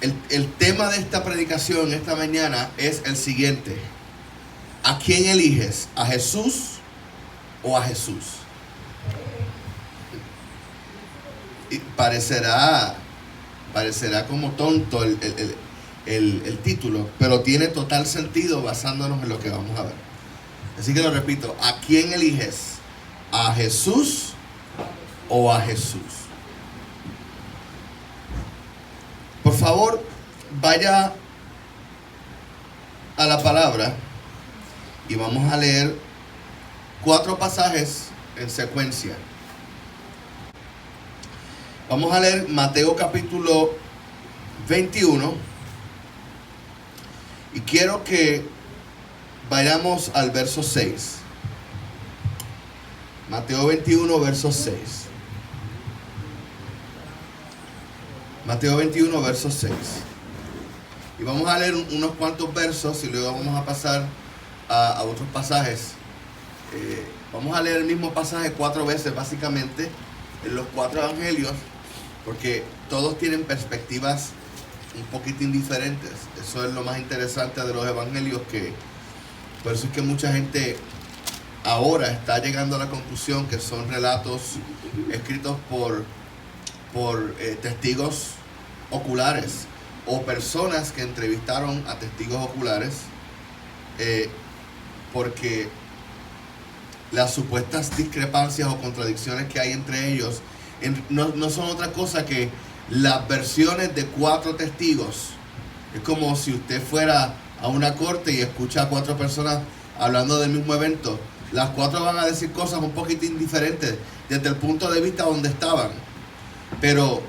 El tema de esta predicación esta mañana es el siguiente: ¿a quién eliges? ¿A Jesús o a Jesús? Y parecerá como tonto el título, pero tiene total sentido basándonos en lo que vamos a ver. Así que lo repito: ¿a quién eliges? ¿A Jesús o a Jesús? Por favor, vaya a la palabra y vamos a leer 4 pasajes en secuencia. Vamos a leer Mateo capítulo 21 y quiero que vayamos al verso 6. Mateo 21, verso 6. Mateo 21, verso 6. Y vamos a leer unos cuantos versos y luego vamos a pasar a otros pasajes. Vamos a leer el mismo pasaje 4 veces básicamente en los 4 evangelios, porque todos tienen perspectivas un poquitín diferentes. Eso es lo más interesante de los evangelios, que por eso es que mucha gente ahora está llegando a la conclusión que son relatos escritos por testigos oculares o personas que entrevistaron a testigos oculares, porque las supuestas discrepancias o contradicciones que hay entre ellos no son otra cosa que las versiones de 4 testigos. Es como si usted fuera a una corte y escucha a 4 personas hablando del mismo evento. Las 4 van a decir cosas un poquitín diferentes desde el punto de vista donde estaban, pero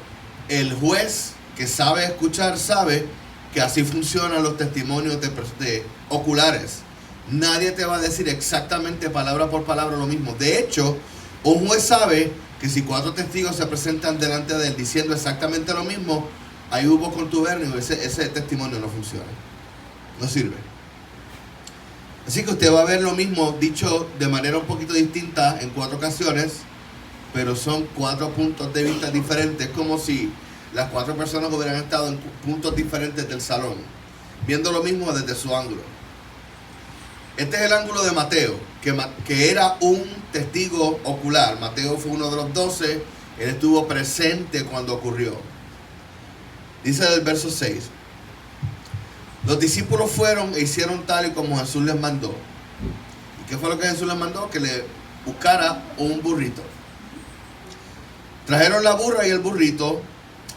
el juez que sabe escuchar sabe que así funcionan los testimonios de oculares. Nadie te va a decir exactamente palabra por palabra lo mismo. De hecho, un juez sabe que si 4 testigos se presentan delante de él diciendo exactamente lo mismo, ahí hubo contubernio, ese testimonio no funciona, no sirve. Así que usted va a ver lo mismo dicho de manera un poquito distinta en 4 ocasiones, pero son 4 puntos de vista diferentes, como si las 4 personas hubieran estado en puntos diferentes del salón, viendo lo mismo desde su ángulo. Este es el ángulo de Mateo, que era un testigo ocular. Mateo fue uno de los 12, él estuvo presente cuando ocurrió. Dice el verso 6: los discípulos fueron e hicieron tal y como Jesús les mandó. ¿Y qué fue lo que Jesús les mandó? Que le buscara un burrito. Trajeron la burra y el burrito,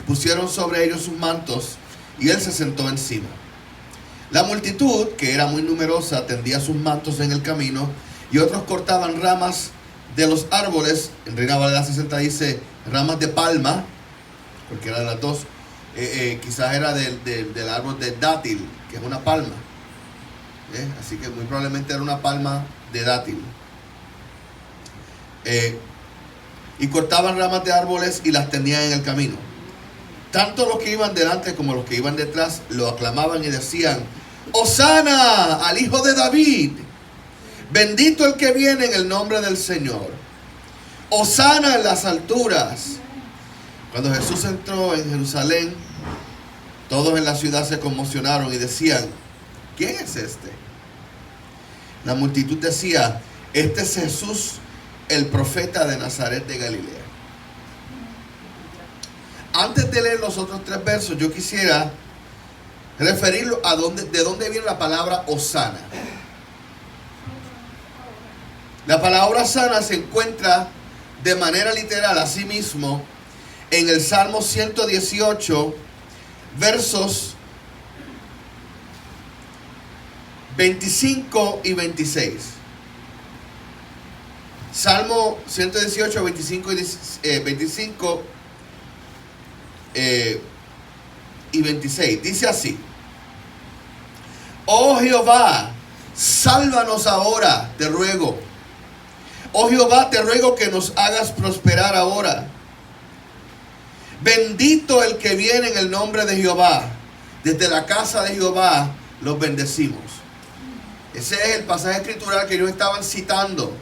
pusieron sobre ellos sus mantos y él se sentó encima. La multitud, que era muy numerosa, tendía sus mantos en el camino y otros cortaban ramas de los árboles. En Reina Valera 60 dice ramas de palma, porque era de las 2. Quizás era del árbol de dátil, que es una palma. Así que muy probablemente era una palma de dátil. Y cortaban ramas de árboles y las tendían en el camino. Tanto los que iban delante como los que iban detrás lo aclamaban y decían: ¡Hosana al Hijo de David! Bendito el que viene en el nombre del Señor. ¡Hosana en las alturas! Cuando Jesús entró en Jerusalén, todos en la ciudad se conmocionaron y decían: ¿quién es este? La multitud decía: este es Jesús, el profeta de Nazaret de Galilea. Antes de leer los otros 3 versos, yo quisiera referirlo de dónde viene la palabra Hosana. La palabra Hosana se encuentra de manera literal, así mismo, en el Salmo 118, versos 25 y 26. Salmo 118, 25 y 26. Dice así: oh Jehová, sálvanos ahora, te ruego. Oh Jehová, te ruego que nos hagas prosperar ahora. Bendito el que viene en el nombre de Jehová. Desde la casa de Jehová los bendecimos. Ese es el pasaje escritural que ellos estaban citando.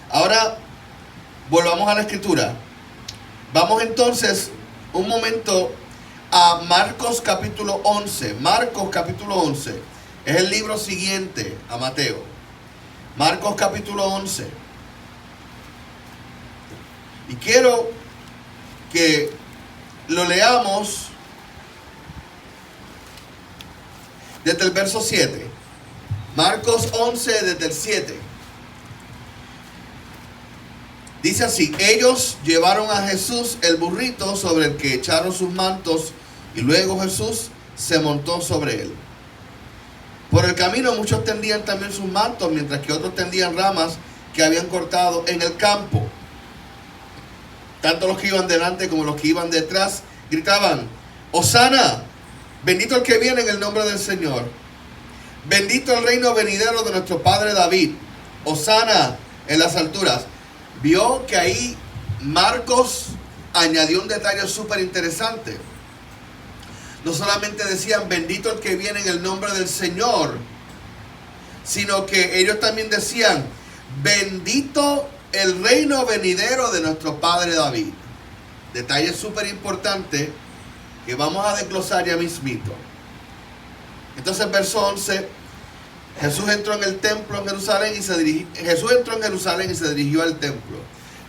Ahora, volvamos a la escritura. Vamos entonces un momento a Marcos capítulo 11. Marcos capítulo 11 es el libro siguiente a Mateo. Marcos capítulo 11. Y quiero que lo leamos desde el verso 7. Marcos 11 desde el 7. Dice así: ellos llevaron a Jesús el burrito sobre el que echaron sus mantos, y luego Jesús se montó sobre él. Por el camino muchos tendían también sus mantos, mientras que otros tendían ramas que habían cortado en el campo. Tanto los que iban delante como los que iban detrás gritaban: Hosana, bendito el que viene en el nombre del Señor. Bendito el reino venidero de nuestro padre David. Hosana en las alturas. Vio que ahí Marcos añadió un detalle súper interesante. No solamente decían bendito el que viene en el nombre del Señor, sino que ellos también decían bendito el reino venidero de nuestro padre David. Detalle súper importante que vamos a desglosar ya mismito. Entonces, verso 11: Jesús entró en el templo en Jerusalén y se dirigió al templo.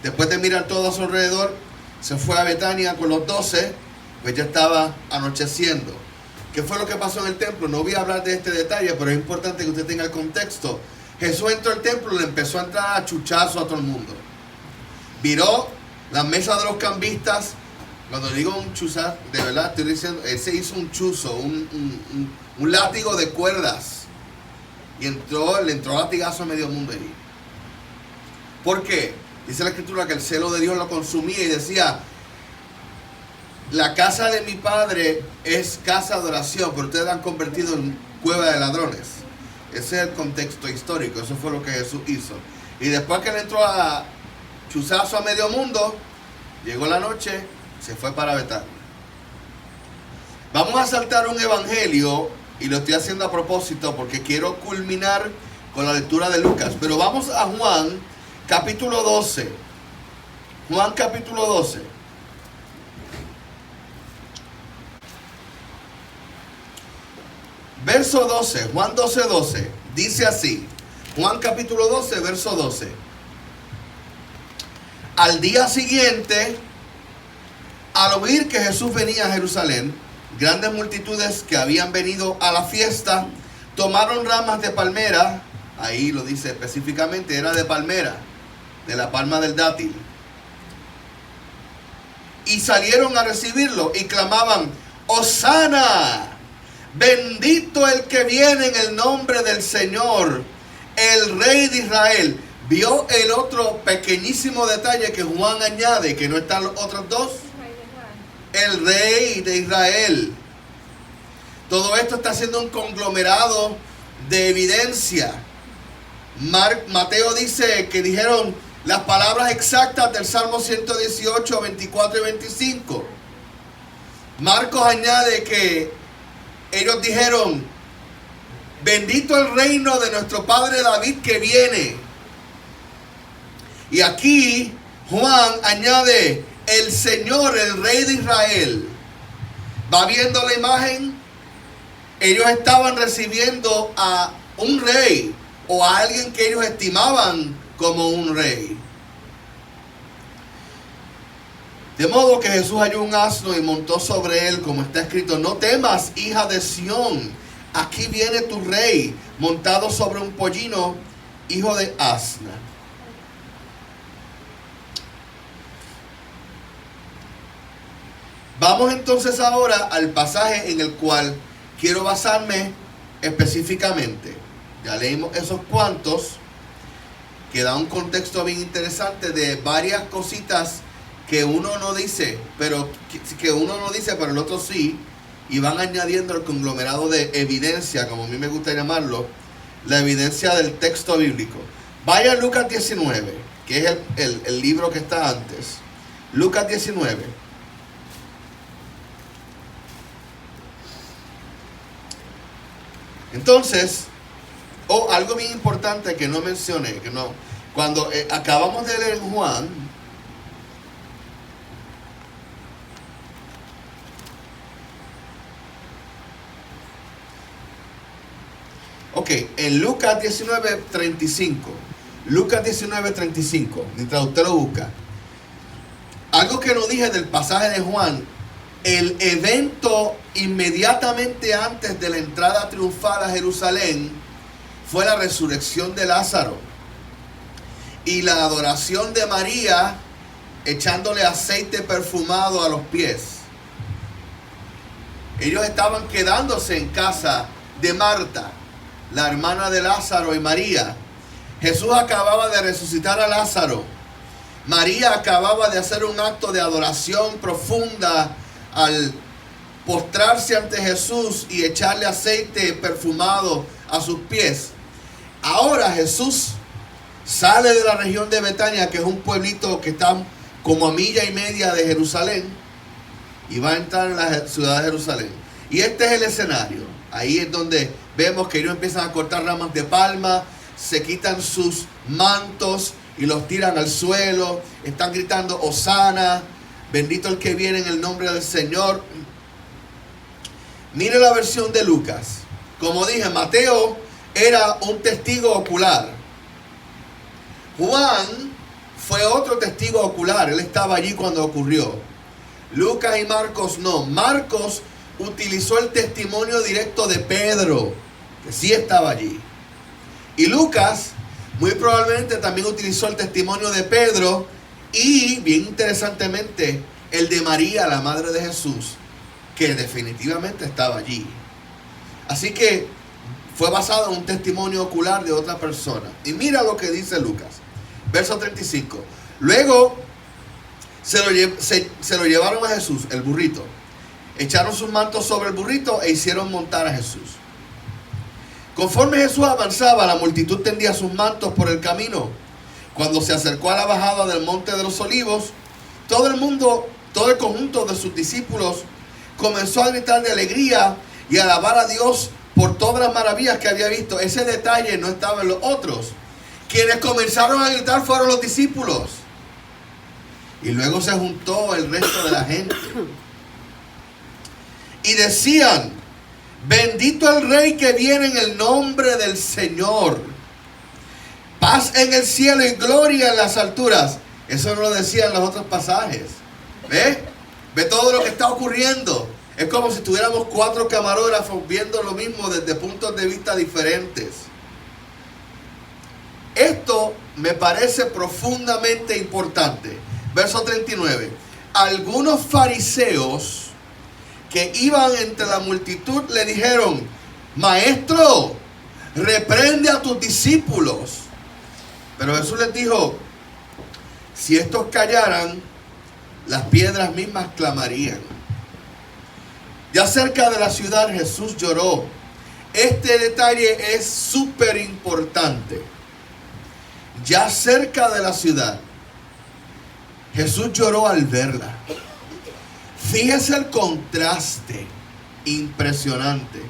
Después de mirar todo a su alrededor, se fue a Betania con los 12, pues ya estaba anocheciendo. ¿Qué fue lo que pasó en el templo? No voy a hablar de este detalle, pero es importante que usted tenga el contexto. Jesús entró al templo y le empezó a entrar a chuchazo a todo el mundo. Viró la mesa de los cambistas. Cuando digo un chuzar, de verdad estoy diciendo, él se hizo un chuzo, un látigo de cuerdas. Y le entró latigazo a medio mundo allí. ¿Por qué? Dice la escritura que el celo de Dios lo consumía y decía: la casa de mi padre es casa de oración, pero ustedes la han convertido en cueva de ladrones. Ese es el contexto histórico. Eso fue lo que Jesús hizo. Y después que le entró a chuzazo a medio mundo, llegó la noche, se fue para Betania. Vamos a saltar un evangelio, y lo estoy haciendo a propósito porque quiero culminar con la lectura de Lucas. Pero vamos a Juan capítulo 12. Juan capítulo 12. Verso 12. Juan 12, 12. Dice así. Juan capítulo 12, verso 12. Al día siguiente, al oír que Jesús venía a Jerusalén, grandes multitudes que habían venido a la fiesta tomaron ramas de palmera. Ahí lo dice específicamente, era de palmera, de la palma del dátil, y salieron a recibirlo y clamaban: Hosana, bendito el que viene en el nombre del Señor, el Rey de Israel. Vio el otro pequeñísimo detalle que Juan añade, que no están los otros dos. El Rey de Israel. Todo esto está siendo un conglomerado de evidencia. Mateo dice que dijeron las palabras exactas del Salmo 118, 24 y 25. Marcos añade que ellos dijeron: bendito el reino de nuestro padre David que viene. Y aquí Juan añade: el Señor, el Rey de Israel. Va viendo la imagen. Ellos estaban recibiendo a un rey, o a alguien que ellos estimaban como un rey. De modo que Jesús halló un asno y montó sobre él, como está escrito: no temas, hija de Sión, aquí viene tu rey, montado sobre un pollino, hijo de asna. Vamos entonces ahora al pasaje en el cual quiero basarme específicamente. Ya leímos esos cuantos, que da un contexto bien interesante de varias cositas que uno no dice, pero el otro sí, y van añadiendo el conglomerado de evidencia, como a mí me gusta llamarlo, la evidencia del texto bíblico. Vaya a Lucas 19, que es el libro que está antes. Lucas 19. Entonces, algo bien importante que no mencioné, cuando acabamos de leer en Juan, Ok, en Lucas 19:35. Lucas 19:35, mientras usted lo busca. Algo que no dije del pasaje de Juan, el evento inmediatamente antes de la entrada triunfal a Jerusalén fue la resurrección de Lázaro y la adoración de María echándole aceite perfumado a los pies. Ellos estaban quedándose en casa de Marta, la hermana de Lázaro, y María. Jesús acababa de resucitar a Lázaro. María acababa de hacer un acto de adoración profunda al postrarse ante Jesús y echarle aceite perfumado a sus pies. Ahora Jesús sale de la región de Betania, que es un pueblito que está como a 1.5 millas de Jerusalén, y va a entrar en la ciudad de Jerusalén. Y este es el escenario. Ahí es donde vemos que ellos empiezan a cortar ramas de palma, se quitan sus mantos y los tiran al suelo. Están gritando Hosana, bendito el que viene en el nombre del Señor. Mire la versión de Lucas. Como dije, Mateo era un testigo ocular. Juan fue otro testigo ocular. Él estaba allí cuando ocurrió. Lucas y Marcos no. Marcos utilizó el testimonio directo de Pedro, que sí estaba allí. Y Lucas muy probablemente también utilizó el testimonio de Pedro y, bien interesantemente, el de María, la madre de Jesús, que definitivamente estaba allí. Así que fue basado en un testimonio ocular de otra persona. Y mira lo que dice Lucas, verso 35. Luego se lo llevaron a Jesús, el burrito. Echaron sus mantos sobre el burrito e hicieron montar a Jesús. Conforme Jesús avanzaba, la multitud tendía sus mantos por el camino. Cuando se acercó a la bajada del Monte de los Olivos, todo el conjunto de sus discípulos comenzó a gritar de alegría y a alabar a Dios por todas las maravillas que había visto. Ese detalle no estaba en los otros. Quienes comenzaron a gritar fueron los discípulos. Y luego se juntó el resto de la gente. Y decían: bendito el Rey que viene en el nombre del Señor. Paz en el cielo y gloria en las alturas. Eso no lo decían los otros pasajes. ¿Ve? Ve todo lo que está ocurriendo. Es como si tuviéramos 4 camarógrafos viendo lo mismo desde puntos de vista diferentes. Esto me parece profundamente importante. Verso 39. Algunos fariseos que iban entre la multitud le dijeron: Maestro, reprende a tus discípulos. Pero Jesús les dijo: si estos callaran, las piedras mismas clamarían. Ya cerca de la ciudad Jesús lloró. Este detalle es súper importante. Ya cerca de la ciudad Jesús lloró al verla. Fíjese el contraste impresionante.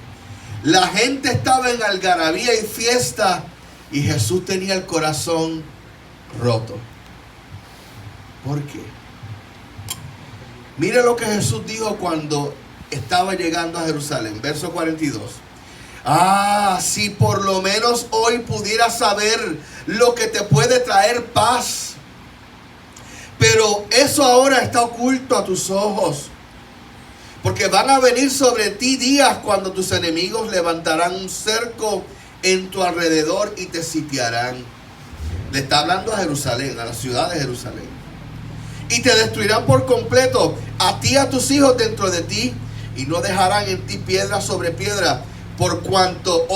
La gente estaba en algarabía y fiesta y Jesús tenía el corazón roto. ¿Por qué? Mire lo que Jesús dijo cuando estaba llegando a Jerusalén. Verso 42. Ah, si por lo menos hoy pudieras saber lo que te puede traer paz. Pero eso ahora está oculto a tus ojos. Porque van a venir sobre ti días cuando tus enemigos levantarán un cerco en tu alrededor y te sitiarán. Le está hablando a Jerusalén, a la ciudad de Jerusalén. Y te destruirán por completo, a ti y a tus hijos dentro de ti. Y no dejarán en ti piedra sobre piedra. Por cuanto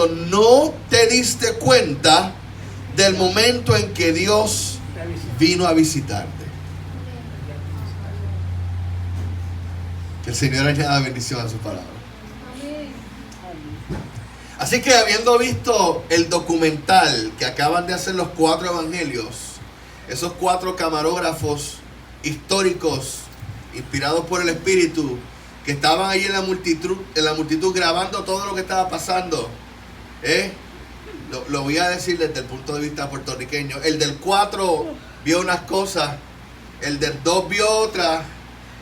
no te diste cuenta del momento en que Dios vino a visitarte. Que el Señor añada bendición a su palabra. Así que, habiendo visto el documental que acaban de hacer los 4 evangelios, esos 4 camarógrafos históricos inspirados por el Espíritu, que estaban ahí en la multitud grabando todo lo que estaba pasando, lo voy a decir desde el punto de vista puertorriqueño. El del 4 vio unas cosas, el del 2 vio otras,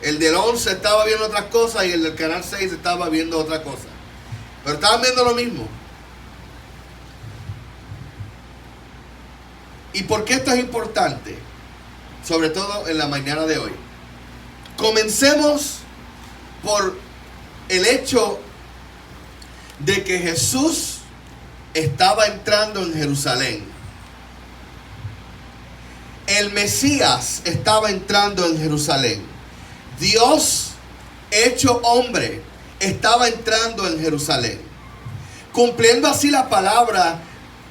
el del 11 estaba viendo otras cosas y el del canal 6 estaba viendo otra cosa. Pero estaban viendo lo mismo. ¿Y por qué esto es importante? Sobre todo en la mañana de hoy. Comencemos por el hecho de que Jesús estaba entrando en Jerusalén. El Mesías estaba entrando en Jerusalén. Dios hecho hombre estaba entrando en Jerusalén, cumpliendo así la palabra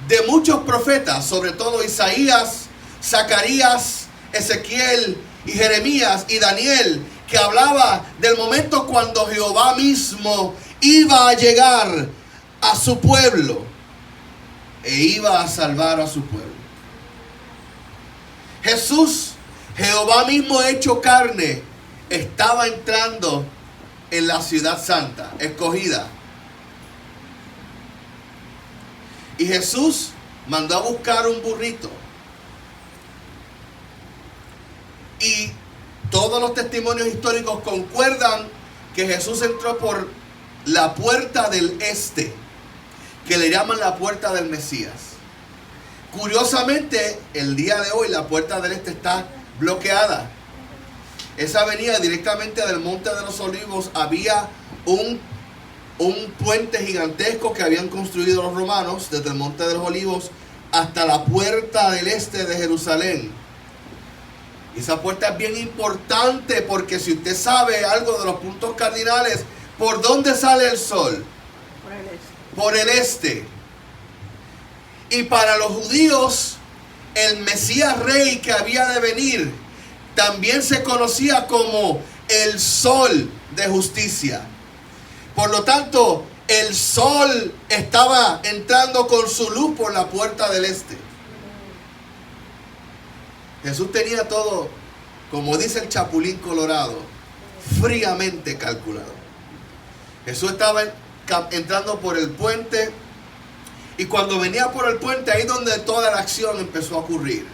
de muchos profetas, sobre todo Isaías, Zacarías, Ezequiel y Jeremías y Daniel, que hablaba del momento cuando Jehová mismo iba a llegar a su pueblo e iba a salvar a su pueblo. Jesús, Jehová mismo hecho carne, estaba entrando en la ciudad santa, escogida. Y Jesús mandó a buscar un burrito. Y todos los testimonios históricos concuerdan que Jesús entró por la puerta del este, que le llaman la puerta del Mesías. Curiosamente, el día de hoy la puerta del este está bloqueada. Esa avenida directamente del Monte de los Olivos, había un puente gigantesco que habían construido los romanos desde el Monte de los Olivos hasta la puerta del este de Jerusalén. Y esa puerta es bien importante porque si usted sabe algo de los puntos cardinales, ¿por dónde sale el sol? Por el este. Por el este. Y para los judíos, el Mesías Rey que había de venir también se conocía como el sol de justicia. Por lo tanto, el sol estaba entrando con su luz por la puerta del este. Jesús tenía todo, como dice el Chapulín Colorado, fríamente calculado. Jesús estaba entrando por el puente, y cuando venía por el puente, ahí donde toda la acción empezó a ocurrir.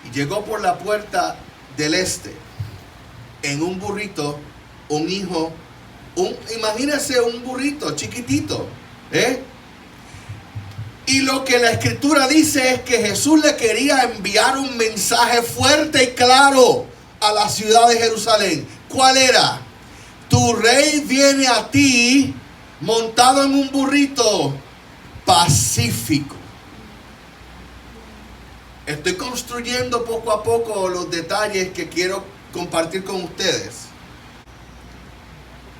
Y llegó por la puerta del este, en un burrito, un hijo, imagínense un burrito chiquitito, Y lo que la escritura dice es que Jesús le quería enviar un mensaje fuerte y claro a la ciudad de Jerusalén. ¿Cuál era? Tu rey viene a ti montado en un burrito pacífico. Estoy construyendo poco a poco los detalles que quiero compartir con ustedes.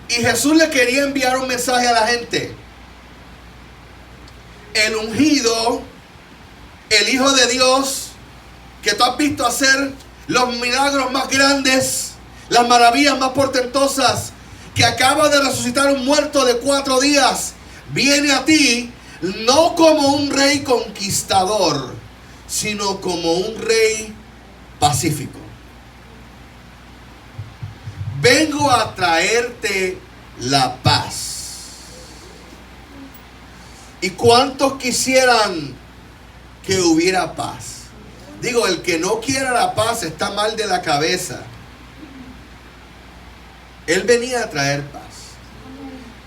Y Jesús le quería enviar un mensaje a la gente. El ungido, el Hijo de Dios, que tú has visto hacer los milagros más grandes, las maravillas más portentosas, que acaba de resucitar un muerto de 4 días, viene a ti no como un rey conquistador, sino como un rey pacífico. Vengo a traerte la paz. ¿Y cuántos quisieran que hubiera paz? Digo, el que no quiera la paz está mal de la cabeza. Él venía a traer paz.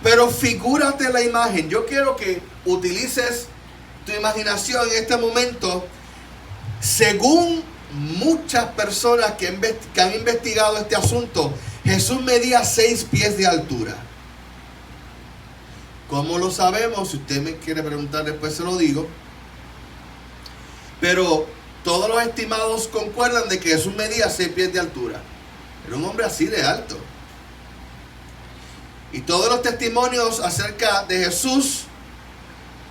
Pero figúrate la imagen. Yo quiero que utilices tu imaginación en este momento. Según muchas personas que han investigado este asunto, Jesús medía 6 pies de altura. ¿Cómo lo sabemos? Si usted me quiere preguntar, después se lo digo. Pero todos los estimados concuerdan de que Jesús medía 6 pies de altura. Era un hombre así de alto. Y todos los testimonios acerca de Jesús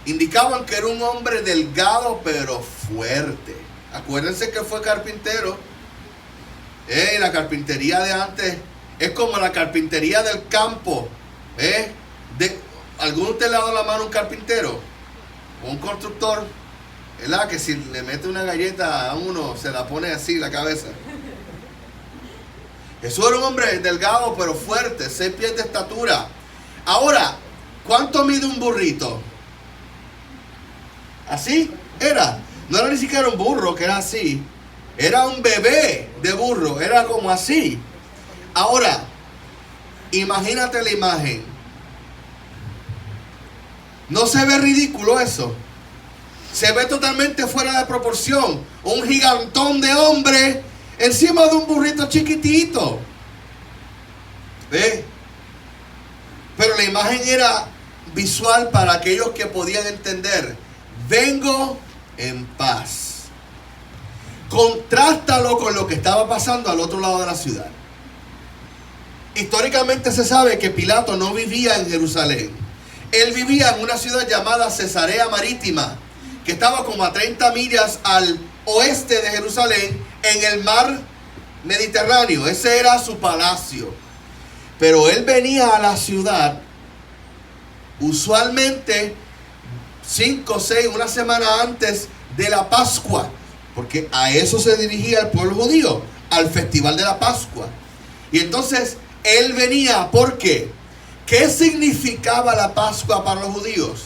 indicaban que era un hombre delgado pero fuerte. Acuérdense que fue carpintero. La carpintería de antes es como la carpintería del campo. ¿Alguno de ustedes le ha dado la mano a un carpintero? O un constructor, ¿verdad? Que si le mete una galleta a uno, se la pone así la cabeza. Jesús era un hombre delgado pero fuerte, 6 pies de estatura. Ahora, ¿cuánto mide un burrito? ¿Así? Era. No era ni siquiera un burro que era así. Era un bebé de burro. Era como así. Ahora, imagínate la imagen. ¿No se ve ridículo eso? Se ve totalmente fuera de proporción. Un gigantón de hombre encima de un burrito chiquitito. ¿Ve? Pero la imagen era visual para aquellos que podían entender. Vengo en paz. Contrástalo con lo que estaba pasando al otro lado de la ciudad. Históricamente se sabe que Pilato no vivía en Jerusalén. Él vivía en una ciudad llamada Cesarea Marítima, que estaba como a 30 millas al oeste de Jerusalén, en el mar Mediterráneo. Ese era su palacio. Pero él venía a la ciudad usualmente 5, 6, una semana antes de la Pascua, porque a eso se dirigía el pueblo judío, al festival de la Pascua. Y entonces él venía, ¿por qué? ¿Qué significaba la Pascua para los judíos?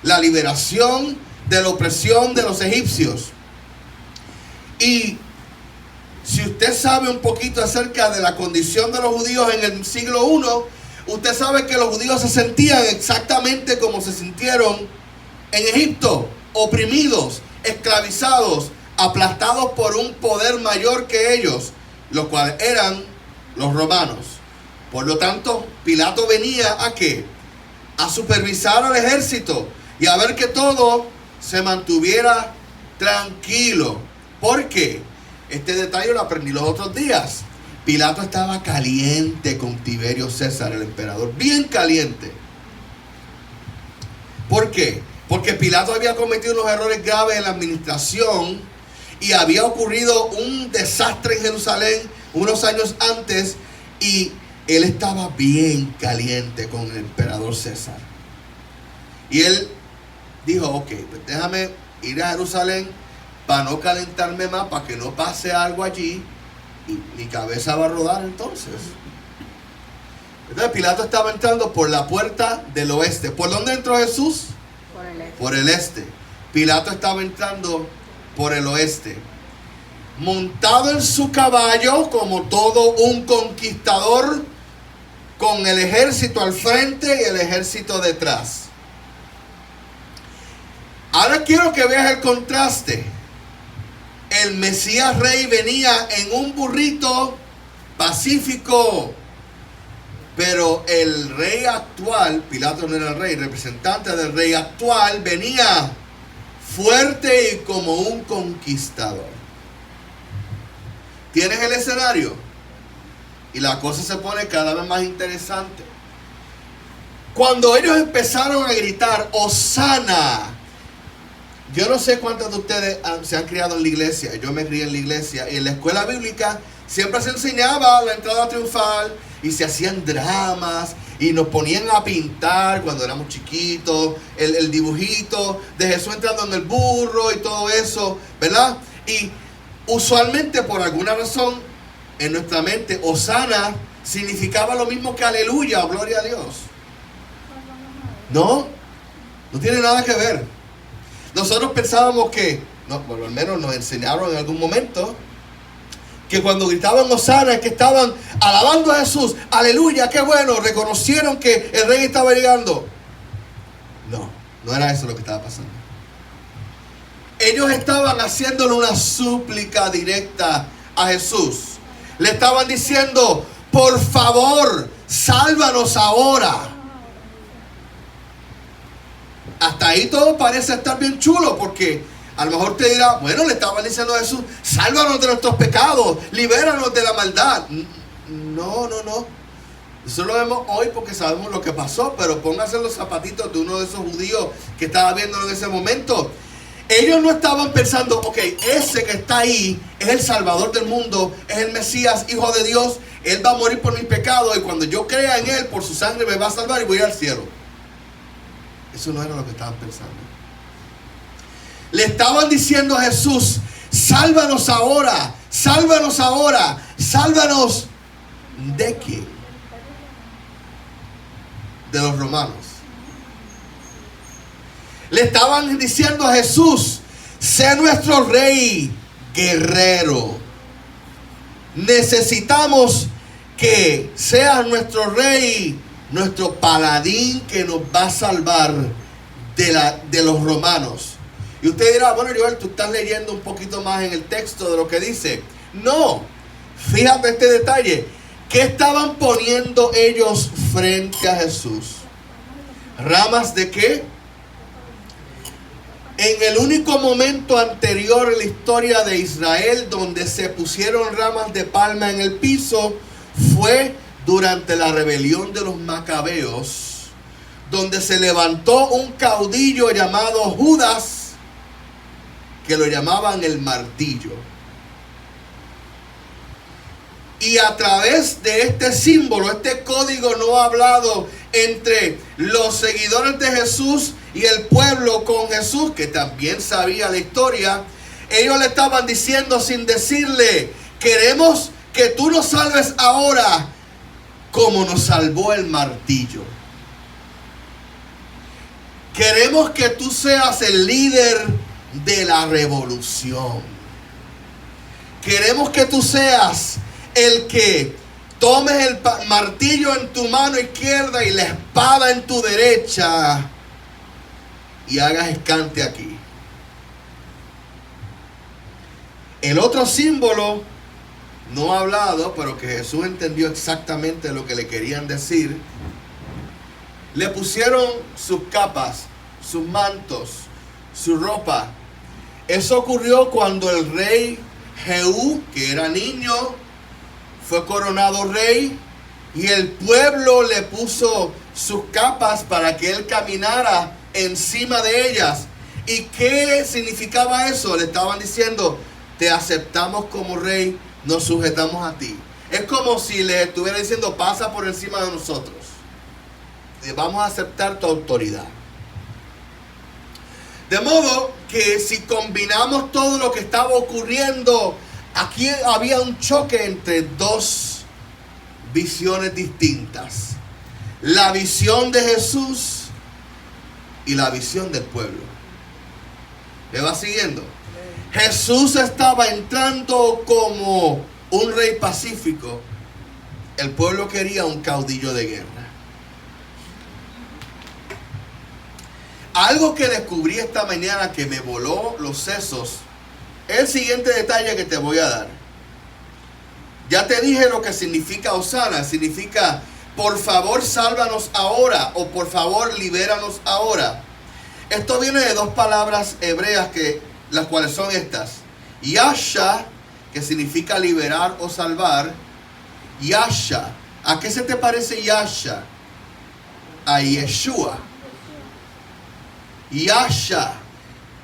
La liberación de la opresión de los egipcios. Y si usted sabe un poquito acerca de la condición de los judíos en el siglo I, usted sabe que los judíos se sentían exactamente como se sintieron en Egipto, oprimidos, esclavizados, aplastados por un poder mayor que ellos, los cuales eran los romanos. Por lo tanto, Pilato venía ¿a qué? A supervisar al ejército y a ver que todo se mantuviera tranquilo. ¿Por qué? Este detalle lo aprendí los otros días. Pilato estaba caliente con Tiberio César, el emperador, bien caliente. ¿Por qué? Porque Pilato había cometido unos errores graves en la administración y había ocurrido un desastre en Jerusalén unos años antes y él estaba bien caliente con el emperador César. Y él dijo, ok, pues déjame ir a Jerusalén para no calentarme más, para que no pase algo allí y mi cabeza va a rodar entonces. Entonces Pilato estaba entrando por la puerta del oeste. ¿Por dónde entró Jesús? Por el este. Por el este. Pilato estaba entrando por el oeste, montado en su caballo como todo un conquistador, con el ejército al frente y el ejército detrás. Ahora quiero que veas el contraste. El Mesías Rey venía en un burrito pacífico, pero el rey actual, Pilato no era el rey, representante del rey actual, venía fuerte y como un conquistador. ¿Tienes el escenario? Y la cosa se pone cada vez más interesante. Cuando ellos empezaron a gritar, ¡Hosana! Yo no sé cuántos de ustedes se han criado en la iglesia. Yo me crié en la iglesia. Y en la escuela bíblica siempre se enseñaba la entrada triunfal. Y se hacían dramas. Y nos ponían a pintar cuando éramos chiquitos. El dibujito de Jesús entrando en el burro y todo eso. ¿Verdad? Y usualmente por alguna razón en nuestra mente, Hosana significaba lo mismo que aleluya o gloria a Dios. No, no tiene nada que ver. Nosotros pensábamos que, no, bueno, al menos nos enseñaron en algún momento, que cuando gritaban Hosana es que estaban alabando a Jesús, aleluya, qué bueno, reconocieron que el rey estaba llegando. No, no era eso lo que estaba pasando. Ellos estaban haciéndole una súplica directa a Jesús. Le estaban diciendo, por favor, sálvanos ahora. Hasta ahí todo parece estar bien chulo, porque a lo mejor te dirá, bueno, le estaban diciendo a Jesús, sálvanos de nuestros pecados, libéranos de la maldad. No. Eso lo vemos hoy porque sabemos lo que pasó, pero póngase en los zapatitos de uno de esos judíos que estaba viendo en ese momento. Ellos no estaban pensando, ok, ese que está ahí es el Salvador del mundo, es el Mesías, Hijo de Dios, Él va a morir por mis pecados y cuando yo crea en Él, por su sangre me va a salvar y voy al cielo. Eso no era lo que estaban pensando. Le estaban diciendo a Jesús, sálvanos ahora, sálvanos ahora, sálvanos. ¿De qué? De los romanos. Le estaban diciendo a Jesús, sé nuestro rey guerrero. Necesitamos que seas nuestro rey, nuestro paladín que nos va a salvar de los romanos. Y usted dirá, bueno, Joel, tú estás leyendo un poquito más en el texto de lo que dice. No, fíjate este detalle. ¿Qué estaban poniendo ellos frente a Jesús? ¿Ramas de qué? En el único momento anterior en la historia de Israel donde se pusieron ramas de palma en el piso fue durante la rebelión de los macabeos, donde se levantó un caudillo llamado Judas, que lo llamaban el martillo. Y a través de este símbolo, este código no hablado entre los seguidores de Jesús y el pueblo con Jesús, que también sabía la historia, ellos le estaban diciendo sin decirle, queremos que tú nos salves ahora como nos salvó el martillo. Queremos que tú seas el líder de la revolución. Queremos que tú seas el que tomes el martillo en tu mano izquierda y la espada en tu derecha y hagas escante aquí. El otro símbolo no hablado, pero que Jesús entendió exactamente lo que le querían decir, le pusieron sus capas, sus mantos, su ropa. Eso ocurrió cuando el rey Jehú, que era niño, fue coronado rey, y el pueblo le puso sus capas para que él caminara encima de ellas. ¿Y qué significaba eso? Le estaban diciendo, te aceptamos como rey, nos sujetamos a ti. Es como si le estuviera diciendo, pasa por encima de nosotros. Vamos a aceptar tu autoridad. De modo que si combinamos todo lo que estaba ocurriendo, aquí había un choque entre dos visiones distintas. La visión de Jesús y la visión del pueblo. ¿Me va siguiendo? Jesús estaba entrando como un rey pacífico. El pueblo quería un caudillo de guerra. Algo que descubrí esta mañana que me voló los sesos es el siguiente detalle que te voy a dar. Ya te dije lo que significa Hosana. Significa, por favor, sálvanos ahora, o por favor, libéranos ahora. Esto viene de dos palabras hebreas, las cuales son estas. Yasha, que significa liberar o salvar. Yasha. ¿A qué se te parece Yasha? A Yeshua. Yasha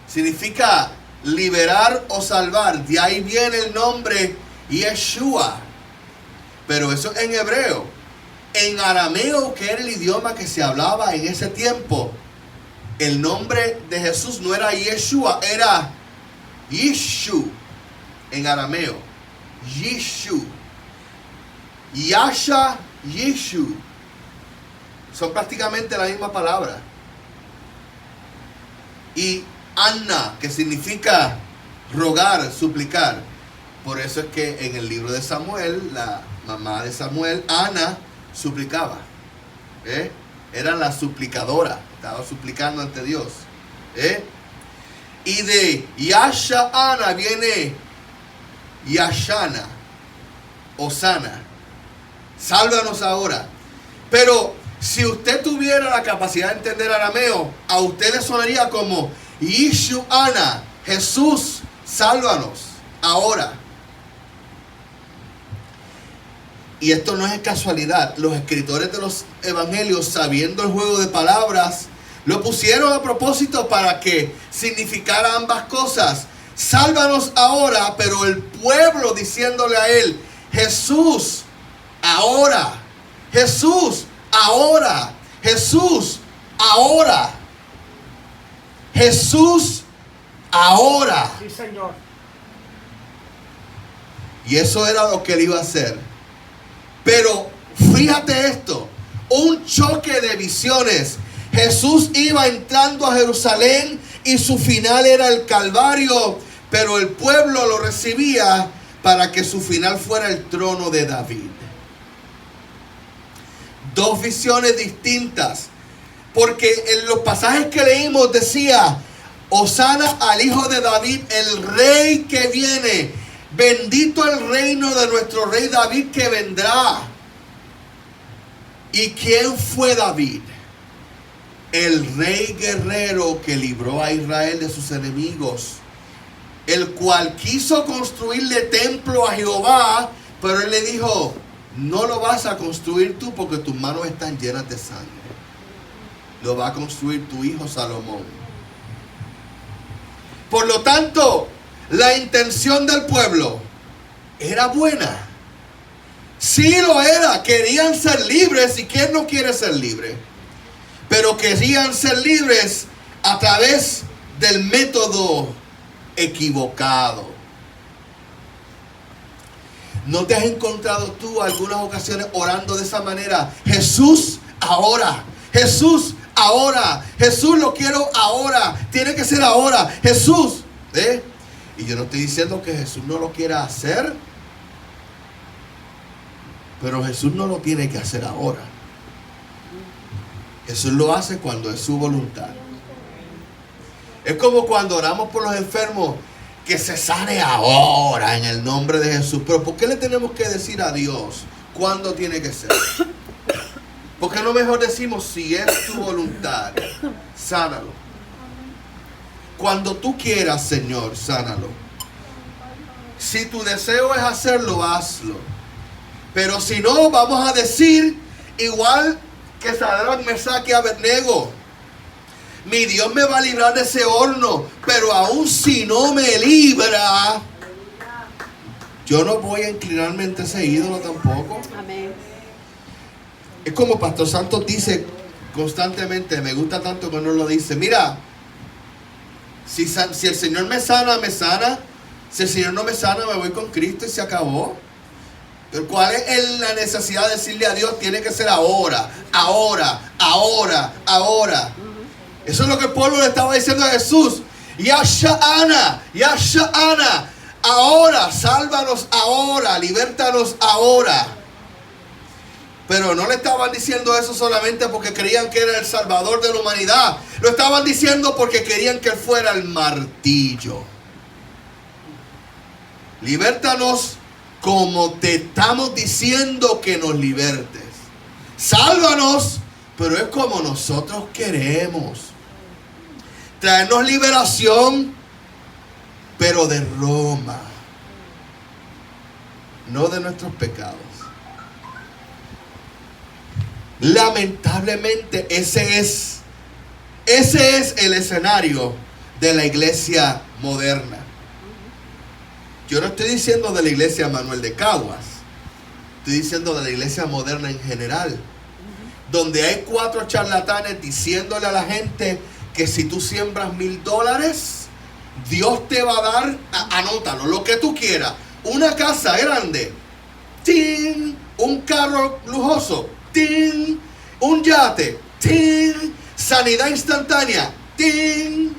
significa liberar o salvar. De ahí viene el nombre Yeshua. Pero eso en hebreo. En arameo, que era el idioma que se hablaba en ese tiempo, el nombre de Jesús no era Yeshua, era Yishu en arameo. Yishu. Yasha, Yishu. Son prácticamente la misma palabra. Y Anna, que significa rogar, suplicar. Por eso es que en el libro de Samuel, la mamá de Samuel, Ana, suplicaba. Era la suplicadora. Estaba suplicando ante Dios. Y de Yasha Ana viene Yashana, Hosana. Sálvanos ahora. Pero si usted tuviera la capacidad de entender arameo, a usted le sonaría como Yishu Ana, Jesús, sálvanos ahora. Y esto no es casualidad. Los escritores de los evangelios, sabiendo el juego de palabras, lo pusieron a propósito para que significara ambas cosas. Sálvanos ahora, pero el pueblo diciéndole a él, Jesús, ahora. Jesús, ahora. Jesús, ahora. Jesús, ahora. Sí, Señor. Y eso era lo que él iba a hacer. Pero fíjate esto, un choque de visiones. Jesús iba entrando a Jerusalén y su final era el Calvario, pero el pueblo lo recibía para que su final fuera el trono de David. Dos visiones distintas, porque en los pasajes que leímos decía, Hosana al Hijo de David, el Rey que viene. Bendito el reino de nuestro Rey David que vendrá. ¿Y quién fue David? El rey guerrero que libró a Israel de sus enemigos, el cual quiso construirle templo a Jehová, pero él le dijo: no lo vas a construir tú porque tus manos están llenas de sangre. Lo va a construir tu hijo Salomón. Por lo tanto, la intención del pueblo era buena. Sí lo era. Querían ser libres. ¿Y quién no quiere ser libre? Pero querían ser libres a través del método equivocado. ¿No te has encontrado tú algunas ocasiones orando de esa manera? Jesús, ahora. Jesús, ahora. Jesús, lo quiero ahora. Tiene que ser ahora. Jesús. Y yo no estoy diciendo que Jesús no lo quiera hacer, pero Jesús no lo tiene que hacer ahora. Jesús lo hace cuando es su voluntad. Es como cuando oramos por los enfermos, que se sane ahora en el nombre de Jesús. Pero ¿por qué le tenemos que decir a Dios cuándo tiene que ser? ¿Por qué no mejor decimos: si es tu voluntad, sánalo? Cuando tú quieras, Señor, sánalo. Si tu deseo es hacerlo, hazlo. Pero si no, vamos a decir igual que Sadrach, Mesach y Abednego: mi Dios me va a librar de ese horno, pero aún si no me libra, yo no voy a inclinarme ante ese ídolo tampoco. Amén. Es como Pastor Santos dice constantemente, me gusta tanto cuando lo dice: mira, si el Señor me sana, me sana. Si el Señor no me sana, me voy con Cristo y se acabó. Pero ¿cuál es la necesidad de decirle a Dios? Tiene que ser ahora, ahora, ahora, ahora. Eso es lo que el pueblo le estaba diciendo a Jesús. Yasha'ana, Yasha'ana. Ahora, sálvanos ahora, libértanos ahora. Pero no le estaban diciendo eso solamente porque creían que era el Salvador de la humanidad. Lo estaban diciendo porque querían que él fuera el martillo. Libértanos como te estamos diciendo que nos libertes. Sálvanos, pero es como nosotros queremos. Traernos liberación, pero de Roma, no de nuestros pecados. Lamentablemente ese es el escenario de la iglesia moderna. Yo no estoy diciendo de la iglesia Manuel de Caguas, estoy diciendo de la iglesia moderna en general, donde hay 4 charlatanes diciéndole a la gente que si tú siembras $1,000, Dios te va a dar, anótalo, lo que tú quieras, una casa grande, ¡tin!, un carro lujoso, ¡tin!, un yate, ¡tin!, sanidad instantánea, ¡tin!,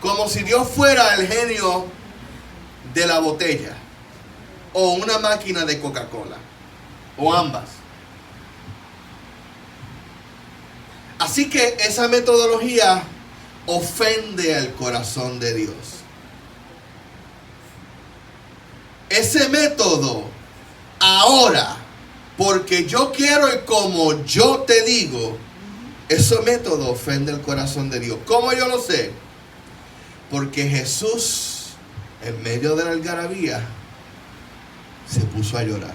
como si Dios fuera el genio de la botella, o una máquina de Coca-Cola, o ambas. Así que esa metodología ofende al corazón de Dios. Ese método, ahora, porque yo quiero y como yo te digo, ese método ofende el corazón de Dios. ¿Cómo yo lo sé? Porque Jesús, en medio de la algarabía, se puso a llorar.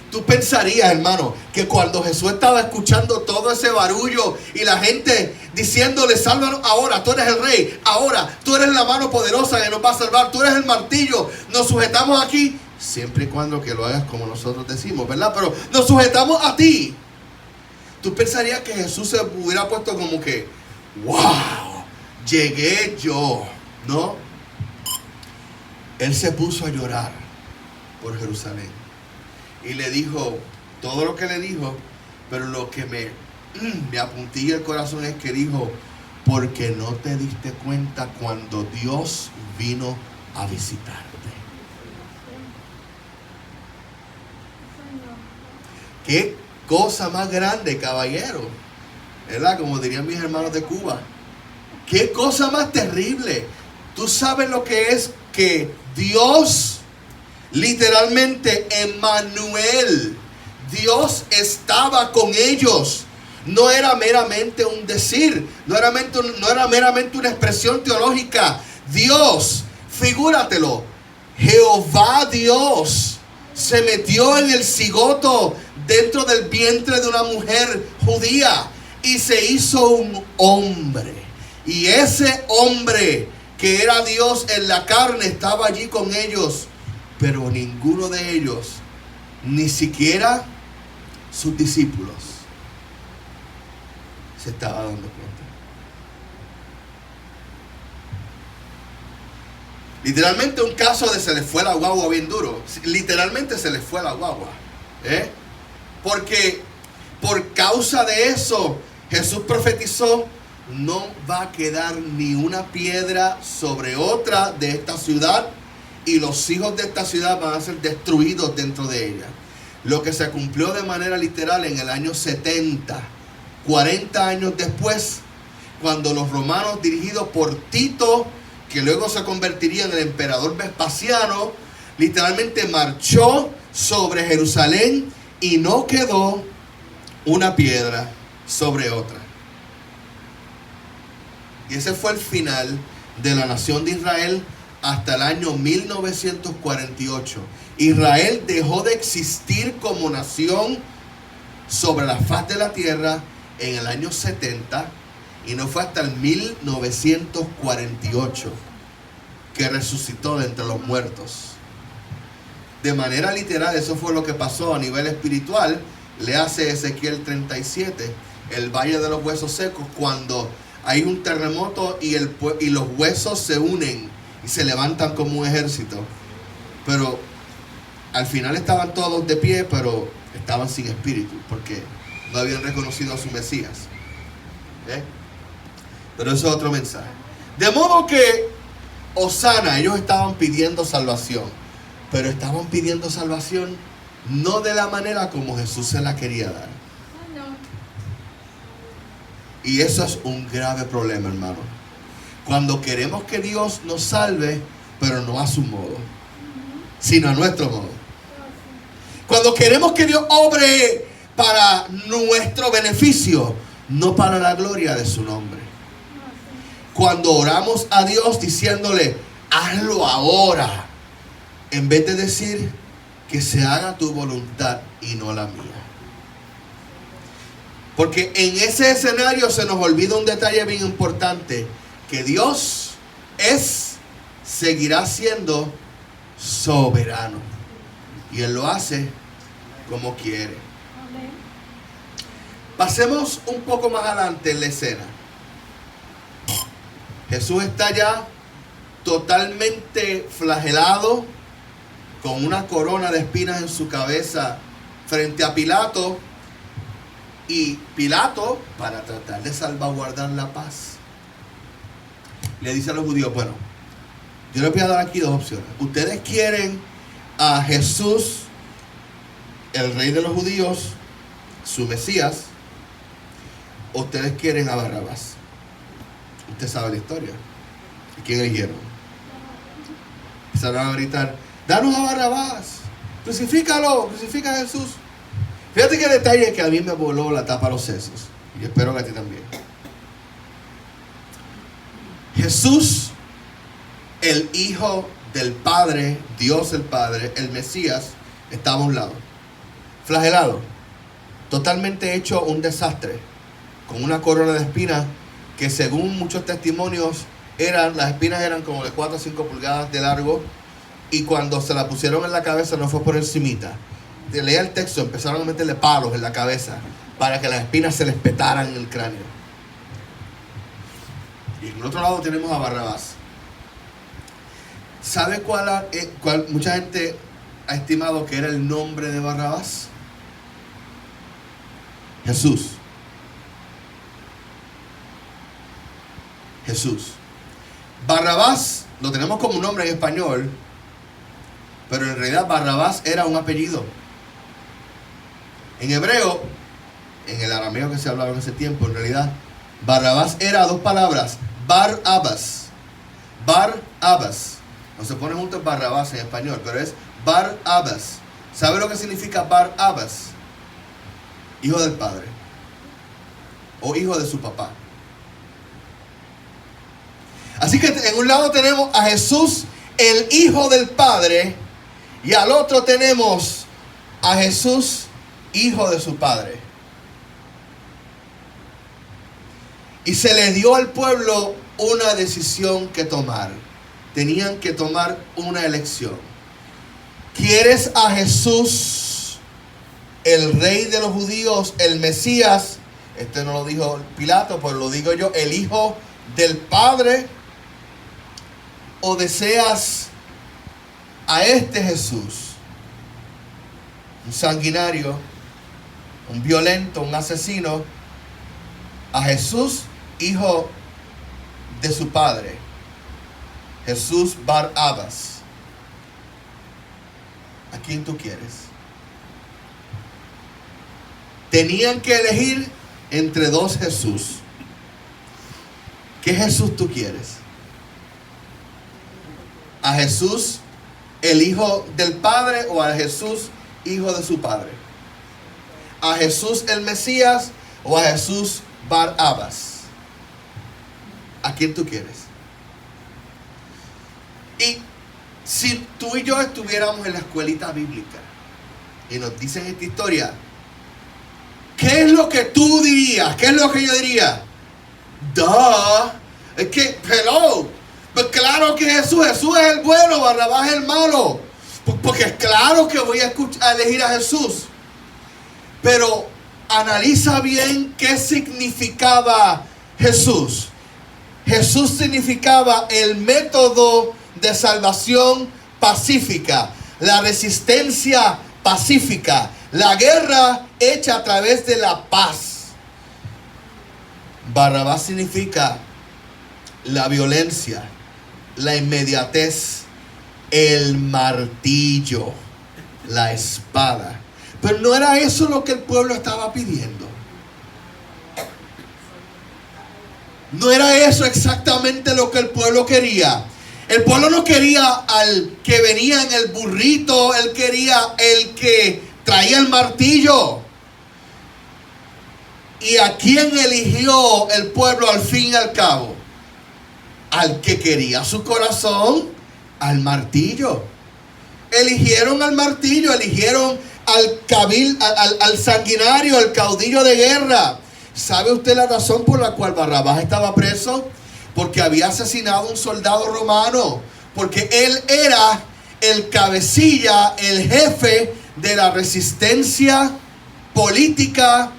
Tú pensarías, hermano, que cuando Jesús estaba escuchando todo ese barullo y la gente diciéndole: sálvanos ahora, tú eres el rey, ahora, tú eres la mano poderosa que nos va a salvar, tú eres el martillo, nos sujetamos aquí, siempre y cuando que lo hagas como nosotros decimos, ¿verdad? Pero nos sujetamos a ti. Tú pensarías que Jesús se hubiera puesto como que: wow, llegué yo, ¿no? Él se puso a llorar por Jerusalén. Y le dijo todo lo que le dijo, pero lo que me apuntilla el corazón es que dijo: porque no te diste cuenta cuando Dios vino a visitarte. Qué cosa más grande, caballero. ¿verdad? Como dirían mis hermanos de Cuba. ¡Qué cosa más terrible! Tú sabes lo que es que Dios, literalmente Emmanuel, Dios estaba con ellos. No era meramente un decir, no era meramente una expresión teológica. Dios, figúratelo, Jehová Dios se metió en el cigoto dentro del vientre de una mujer judía y se hizo un hombre. Y ese hombre que era Dios en la carne estaba allí con ellos, pero ninguno de ellos, ni siquiera sus discípulos, se estaba dando cuenta. Literalmente un caso de se les fue la guagua bien duro. Literalmente se les fue la guagua. Porque por causa de eso Jesús profetizó: no va a quedar ni una piedra sobre otra de esta ciudad, y los hijos de esta ciudad van a ser destruidos dentro de ella. Lo que se cumplió de manera literal en el año 70, 40 años después, cuando los romanos, dirigidos por Tito, que luego se convertiría en el emperador Vespasiano, literalmente marchó sobre Jerusalén y no quedó una piedra sobre otra. Y ese fue el final de la nación de Israel hasta el año 1948. Israel dejó de existir como nación sobre la faz de la tierra en el año 70, y no fue hasta el 1948 que resucitó de entre los muertos. De manera literal, eso fue lo que pasó a nivel espiritual. Le hace Ezequiel 37, el valle de los huesos secos, cuando hay un terremoto y los huesos se unen y se levantan como un ejército. Pero al final estaban todos de pie, pero estaban sin espíritu, porque no habían reconocido a su Mesías. Pero eso es otro mensaje. De modo que Hosana, ellos estaban pidiendo salvación, pero estaban pidiendo salvación no de la manera como Jesús se la quería dar. Y eso es un grave problema, hermano. Cuando queremos que Dios nos salve, pero no a su modo, sino a nuestro modo. Cuando queremos que Dios obre para nuestro beneficio, no para la gloria de su nombre. Cuando oramos a Dios diciéndole: hazlo ahora, en vez de decir: que se haga tu voluntad y no la mía. Porque en ese escenario se nos olvida un detalle bien importante: que Dios seguirá siendo soberano, y Él lo hace como quiere. Pasemos un poco más adelante en la escena. Jesús está ya totalmente flagelado, con una corona de espinas en su cabeza, frente a Pilato. Y Pilato, para tratar de salvaguardar la paz, le dice a los judíos: bueno, yo les voy a dar aquí dos opciones. Ustedes quieren a Jesús, el rey de los judíos, su Mesías, o ustedes quieren a Barrabás. Usted sabe la historia. ¿Y quién eligieron? Empezaron a gritar: danos a Barrabás, crucifícalo, crucifica a Jesús. Fíjate qué detalle que a mí me voló la tapa a los sesos, y espero que a ti también. Jesús, el Hijo del Padre, Dios el Padre, el Mesías, estaba a un lado, flagelado, totalmente hecho un desastre, con una corona de espinas que, según muchos testimonios, las espinas eran como de 4 o 5 pulgadas de largo, y cuando se la pusieron en la cabeza no fue por encimita. Leía el texto, empezaron a meterle palos en la cabeza para que las espinas se les petaran en el cráneo. Y en el otro lado tenemos a Barrabás. ¿Sabe cuál mucha gente ha estimado que era el nombre de Barrabás? Jesús. Jesús. Barrabás lo tenemos como un nombre en español, pero en realidad Barrabás era un apellido. En hebreo, en el arameo que se hablaba en ese tiempo, en realidad, Barrabás era dos palabras, Bar-Abbas. Bar-Abbas. No se pone junto Barrabás en español, pero es Bar-Abbas. ¿Sabe lo que significa Bar-Abbas? Hijo del padre. O hijo de su papá. Así que en un lado tenemos a Jesús, el hijo del padre, y al otro tenemos a Jesús, hijo de su padre. Y se le dio al pueblo una decisión que tomar. Tenían que tomar una elección. ¿Quieres a Jesús, el rey de los judíos, el Mesías? Este no lo dijo Pilato, pues lo digo yo, el hijo del Padre. ¿O deseas a este Jesús, un sanguinario, un violento, un asesino, a Jesús, hijo de su padre, Jesús Bar-Abbas? ¿A quién tú quieres? Tenían que elegir entre dos Jesús. ¿Qué Jesús tú quieres? ¿A Jesús, el hijo del Padre, o a Jesús, hijo de su padre? ¿A Jesús el Mesías o a Jesús Bar-Abbas? ¿A quién tú quieres? Y si tú y yo estuviéramos en la escuelita bíblica y nos dicen esta historia, ¿qué es lo que tú dirías? ¿Qué es lo que yo diría? Duh. Es que, hello. Pues claro que Jesús es el bueno, Barrabás es el malo. Porque es claro que voy a elegir a Jesús. Pero analiza bien qué significaba Jesús. Jesús significaba el método de salvación pacífica, la resistencia pacífica, la guerra hecha a través de la paz. Barrabás significa la violencia, la inmediatez, el martillo, la espada. Pero no era eso lo que el pueblo estaba pidiendo. No era eso exactamente lo que el pueblo quería. El pueblo no quería al que venía en el burrito, él quería el que traía el martillo. ¿Y a quién eligió el pueblo al fin y al cabo? Al que quería su corazón, al martillo. Eligieron al martillo, eligieron al sanguinario, al caudillo de guerra. ¿Sabe usted la razón por la cual Barrabás estaba preso? Porque había asesinado a un soldado romano. Porque él era el cabecilla, el jefe de la resistencia política,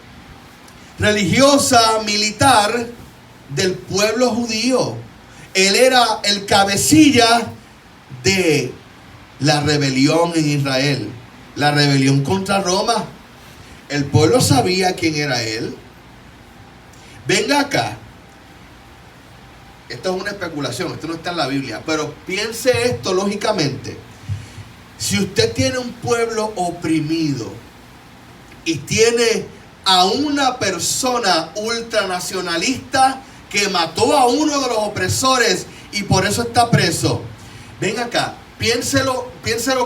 religiosa, militar del pueblo judío. Él era el cabecilla de la rebelión en Israel, la rebelión contra Roma. El pueblo sabía quién era él. Venga acá. Esto es una especulación, esto no está en la Biblia, pero piense esto lógicamente. Si usted tiene un pueblo oprimido y tiene a una persona ultranacionalista que mató a uno de los opresores y por eso está preso, ven acá, piénselo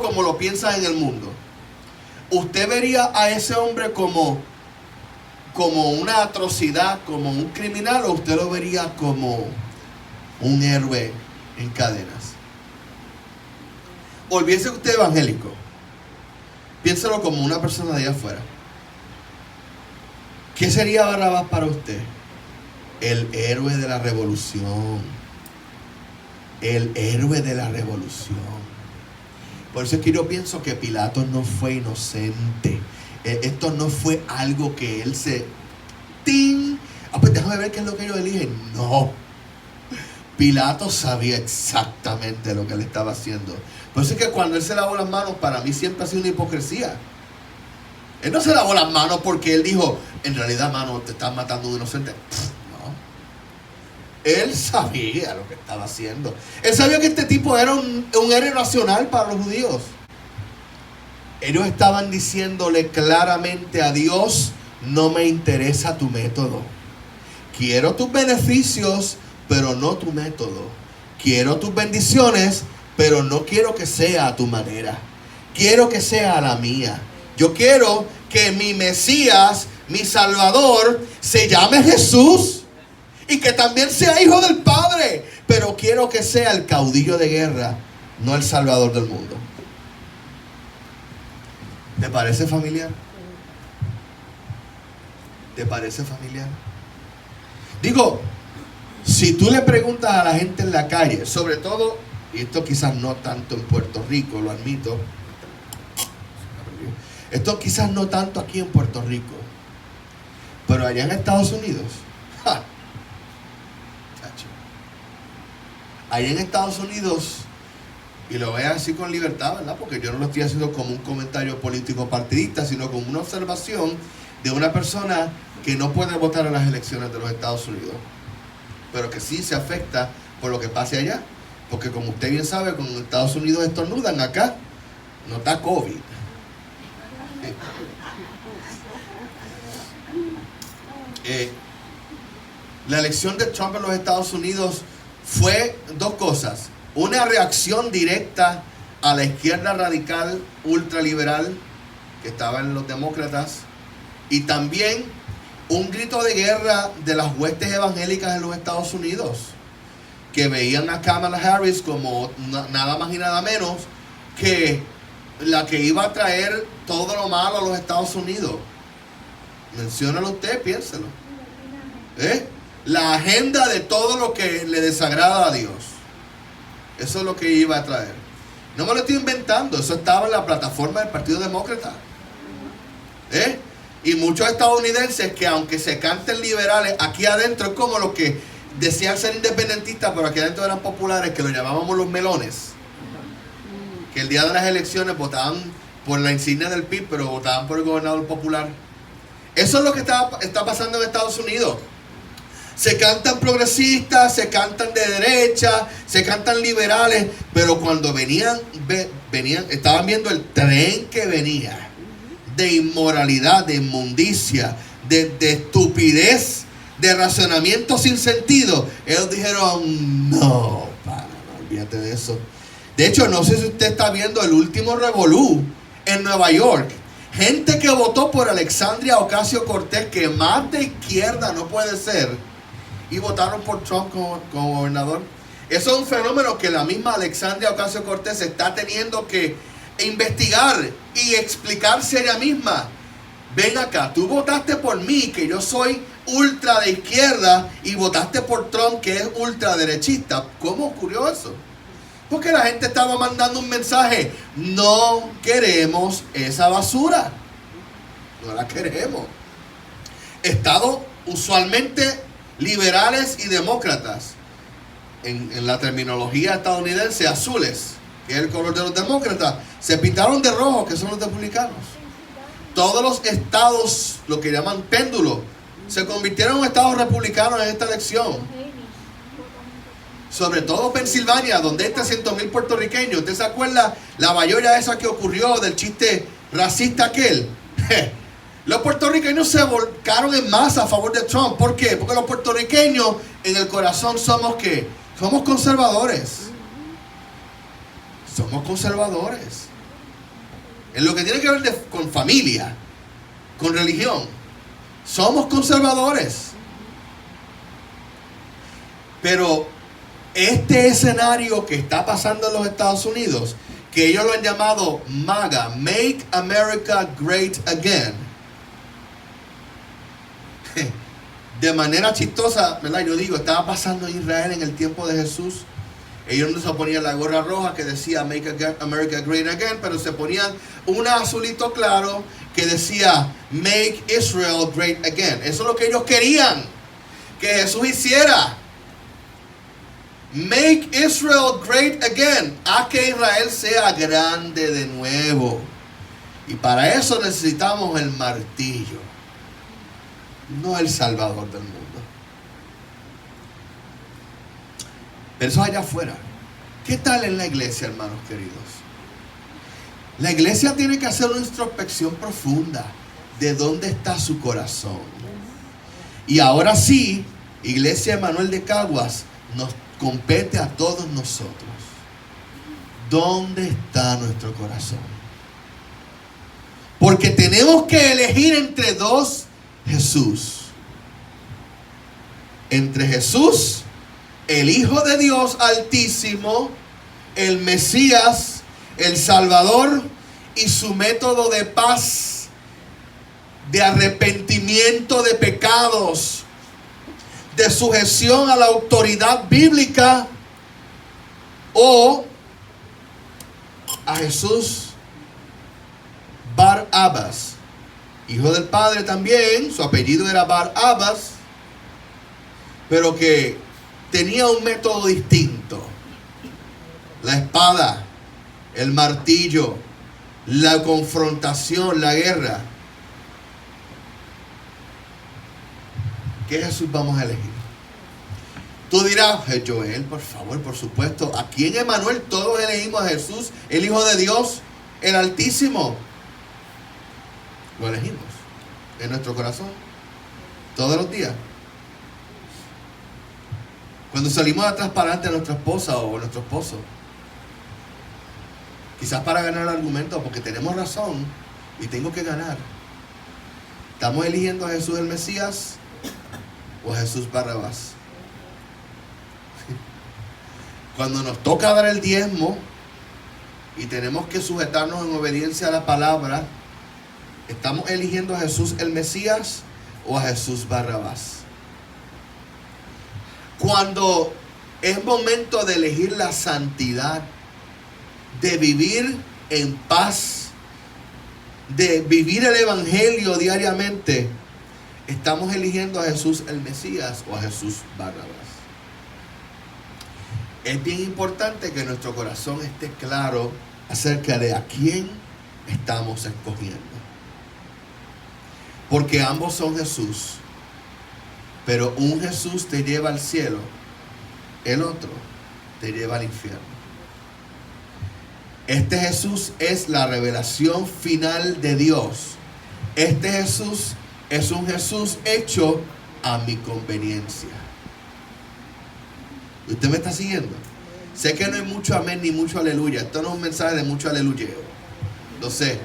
como lo piensan en el mundo. ¿Usted vería a ese hombre como una atrocidad, como un criminal, o usted lo vería como un héroe en cadenas? Olvídese usted evangélico, piénselo como una persona de allá afuera. ¿Qué sería Barrabás para usted? El héroe de la revolución. El héroe de la revolución. Por eso es que yo pienso que Pilato no fue inocente. Esto no fue algo que él se... ¡Ting! Pues déjame ver qué es lo que yo elige. No. Pilato sabía exactamente lo que él estaba haciendo. Por eso es que cuando él se lavó las manos, para mí siempre ha sido una hipocresía. Él no se lavó las manos porque él dijo, en realidad, mano, te están matando de inocente. Él sabía lo que estaba haciendo. Él sabía que este tipo era un héroe nacional para los judíos. Ellos estaban diciéndole claramente a Dios no me interesa tu método. Quiero tus beneficios, pero no tu método. Quiero tus bendiciones, pero no quiero que sea a tu manera. Quiero que sea a la mía. Yo quiero que mi Mesías, mi Salvador, se llame Jesús y que también sea hijo del Padre. Pero quiero que sea el caudillo de guerra, no el Salvador del mundo. ¿Te parece familiar? ¿Te parece familiar? Digo, si tú le preguntas a la gente en la calle, sobre todo, y esto quizás no tanto en Puerto Rico, lo admito, esto quizás no tanto aquí en Puerto Rico, pero allá en Estados Unidos, ¡ja! Allá en Estados Unidos, y lo vean así con libertad, ¿verdad? Porque yo no lo estoy haciendo como un comentario político partidista, sino como una observación de una persona que no puede votar en las elecciones de los Estados Unidos, pero que sí se afecta por lo que pase allá. Porque como usted bien sabe, cuando en Estados Unidos estornudan, acá no está COVID. La elección de Trump en los Estados Unidos fue dos cosas: una reacción directa a la izquierda radical ultraliberal que estaba en los demócratas, y también un grito de guerra de las huestes evangélicas en los Estados Unidos, que veían a Kamala Harris como nada más y nada menos que la que iba a traer todo lo malo a los Estados Unidos. Menciónalo usted, piénselo. La agenda de todo lo que le desagrada a Dios. Eso es lo que iba a traer. No me lo estoy inventando, eso estaba en la plataforma del Partido Demócrata. Y muchos estadounidenses que, aunque se canten liberales, aquí adentro es como los que decían ser independentistas, pero aquí adentro eran populares, que lo llamábamos los melones, que el día de las elecciones votaban por la insignia del PIB, pero votaban por el gobernador popular. Eso es lo que está pasando en Estados Unidos. Se cantan progresistas, se cantan de derecha, se cantan liberales, pero cuando venían, estaban viendo el tren que venía de inmoralidad, de inmundicia, de estupidez, de razonamiento sin sentido, ellos dijeron: no, olvídate de eso. De hecho, no sé si usted está viendo el último revolú en Nueva York. Gente que votó por Alexandria Ocasio-Cortez, que más de izquierda no puede ser, y votaron por Trump como gobernador. Eso es un fenómeno que la misma Alexandria Ocasio-Cortez está teniendo que investigar y explicarse ella misma. Ven acá, tú votaste por mí, que yo soy ultra de izquierda, y votaste por Trump, que es ultra derechista. ¿Cómo ocurrió eso? Porque la gente estaba mandando un mensaje: no queremos esa basura, no la queremos. Estados usualmente liberales y demócratas, en la terminología estadounidense, azules, que es el color de los demócratas, se pintaron de rojo, que son los republicanos. Todos los estados, lo que llaman péndulos, se convirtieron en estados republicanos en esta elección. Sobre todo Pensilvania, donde hay 300,000 puertorriqueños. ¿Usted se acuerda la bayolla esa que ocurrió del chiste racista aquel? Los puertorriqueños se volcaron en masa a favor de Trump. ¿Por qué? Porque los puertorriqueños en el corazón somos ¿qué? Somos conservadores. Somos conservadores. En lo que tiene que ver con familia, con religión, somos conservadores. Pero este escenario que está pasando en los Estados Unidos, que ellos lo han llamado MAGA, Make America Great Again, de manera chistosa, ¿verdad? Yo digo, estaba pasando en Israel en el tiempo de Jesús. Ellos no se ponían la gorra roja que decía Make America Great Again, pero se ponían una azulito claro que decía Make Israel Great Again. Eso es lo que ellos querían que Jesús hiciera. Make Israel Great Again. A que Israel sea grande de nuevo. Y para eso necesitamos el martillo, no el Salvador del mundo. Pero eso allá afuera. ¿Qué tal en la iglesia, hermanos queridos? La iglesia tiene que hacer una introspección profunda. de dónde está su corazón. Y ahora sí, Iglesia Emanuel de Caguas, nos compete a todos nosotros. ¿Dónde está nuestro corazón? Porque tenemos que elegir entre dos Jesús. Entre Jesús, el Hijo de Dios Altísimo, el Mesías, el Salvador, y su método de paz, de arrepentimiento de pecados, de sujeción a la autoridad bíblica, o a Jesús Bar Abbas, hijo del Padre también, su apellido era Bar Abbas, pero que tenía un método distinto. La espada, el martillo, la confrontación, la guerra. ¿Qué Jesús vamos a elegir? Tú dirás, Joel, por favor, por supuesto, aquí en Emanuel todos elegimos a Jesús, el Hijo de Dios, el Altísimo. Lo elegimos en nuestro corazón todos los días. Cuando salimos atrás para adelante de nuestra esposa o nuestro esposo, quizás para ganar el argumento, porque tenemos razón y tengo que ganar. ¿Estamos eligiendo a Jesús el Mesías o a Jesús Barrabás? Cuando nos toca dar el diezmo y tenemos que sujetarnos en obediencia a la palabra, ¿estamos eligiendo a Jesús el Mesías o a Jesús Barrabás? Cuando es momento de elegir la santidad, de vivir en paz, de vivir el Evangelio diariamente, ¿estamos eligiendo a Jesús el Mesías o a Jesús Barrabás? Es bien importante que nuestro corazón esté claro acerca de a quién estamos escogiendo. Porque ambos son Jesús. Pero un Jesús te lleva al cielo, el otro te lleva al infierno. Este Jesús es la revelación final de Dios. Este Jesús es un Jesús hecho a mi conveniencia. ¿Usted me está siguiendo? Sé que no hay mucho amén ni mucho aleluya. Esto no es un mensaje de mucho aleluyeo. Lo sé.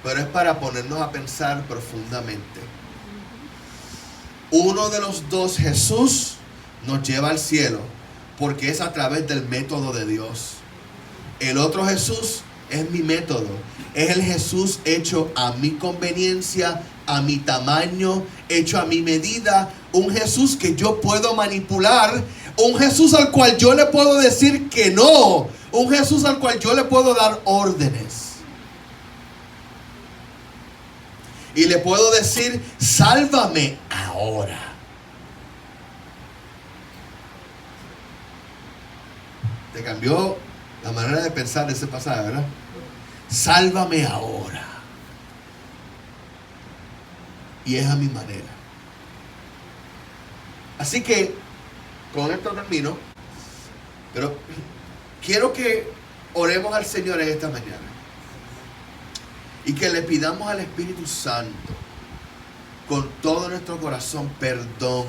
Pero es para ponernos a pensar profundamente. Uno de los dos Jesús nos lleva al cielo porque es a través del método de Dios. El otro Jesús es mi método. Es el Jesús hecho a mi conveniencia, a mi tamaño, hecho a mi medida. Un Jesús que yo puedo manipular. Un Jesús al cual yo le puedo decir que no. Un Jesús al cual yo le puedo dar órdenes. Y le puedo decir, sálvame ahora. Te cambió la manera de pensar de ese pasaje, ¿verdad? Sálvame ahora. Y es a mi manera. Así que, con esto termino. Pero quiero que oremos al Señor en esta mañana. Y que le pidamos al Espíritu Santo con todo nuestro corazón perdón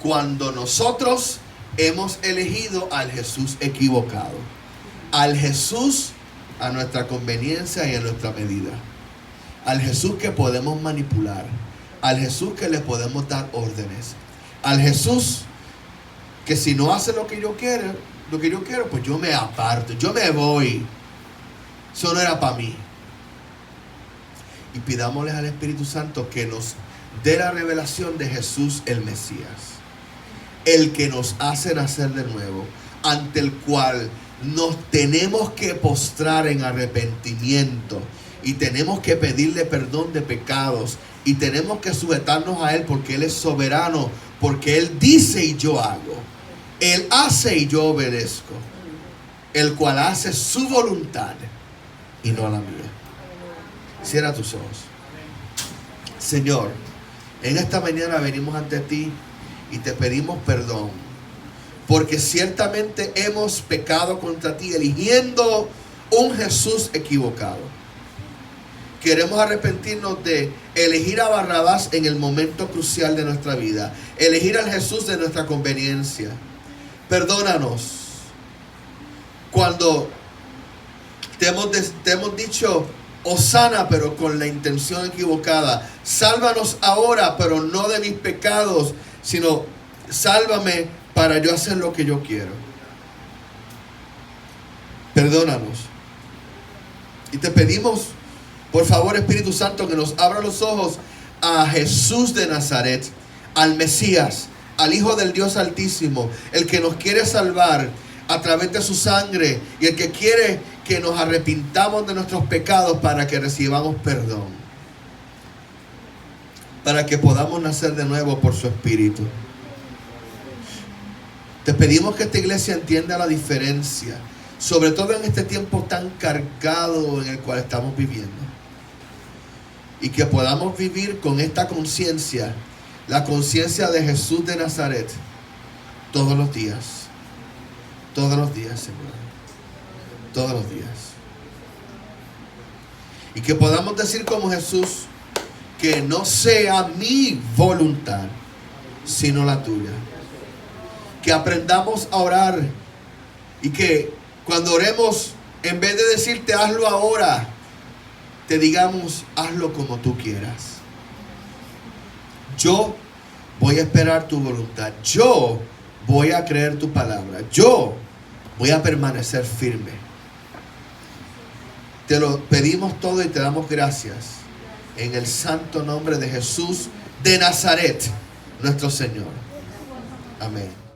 cuando nosotros hemos elegido al Jesús equivocado, al Jesús a nuestra conveniencia y a nuestra medida, al Jesús que podemos manipular, al Jesús que le podemos dar órdenes, al Jesús que si no hace lo que yo quiero, pues yo me aparto, yo me voy. Eso no era para mí. Y pidámosles al Espíritu Santo que nos dé la revelación de Jesús el Mesías, el que nos hace nacer de nuevo, ante el cual nos tenemos que postrar en arrepentimiento y tenemos que pedirle perdón de pecados y tenemos que sujetarnos a Él porque Él es soberano, porque Él dice y yo hago, Él hace y yo obedezco, el cual hace su voluntad y no a la mía. Cierra tus ojos. Señor, en esta mañana venimos ante ti y te pedimos perdón, porque ciertamente hemos pecado contra ti eligiendo un Jesús equivocado. queremos arrepentirnos de elegir a Barrabás en el momento crucial de nuestra vida, elegir al Jesús de nuestra conveniencia. Perdónanos cuando te hemos dicho Hosana, pero con la intención equivocada. Sálvanos ahora, pero no de mis pecados, sino sálvame para yo hacer lo que yo quiero. Perdónanos. Y te pedimos, por favor, Espíritu Santo, que nos abra los ojos a Jesús de Nazaret, al Mesías, al Hijo del Dios Altísimo, el que nos quiere salvar a través de su sangre y el que quiere que nos arrepintamos de nuestros pecados para que recibamos perdón, para que podamos nacer de nuevo por su Espíritu. Te pedimos que esta iglesia entienda la diferencia, sobre todo en este tiempo tan cargado en el cual estamos viviendo, y que podamos vivir con esta conciencia, la conciencia de Jesús de Nazaret, todos los días, Señor, todos los días. Y que podamos decir como Jesús, que no sea mi voluntad, sino la tuya. Que aprendamos a orar y que cuando oremos, en vez de decirte hazlo ahora, te digamos hazlo como tú quieras. Yo voy a esperar tu voluntad. Yo voy a creer tu palabra. Yo voy a permanecer firme. Te lo pedimos todo y te damos gracias en el santo nombre de Jesús de Nazaret, nuestro Señor. Amén.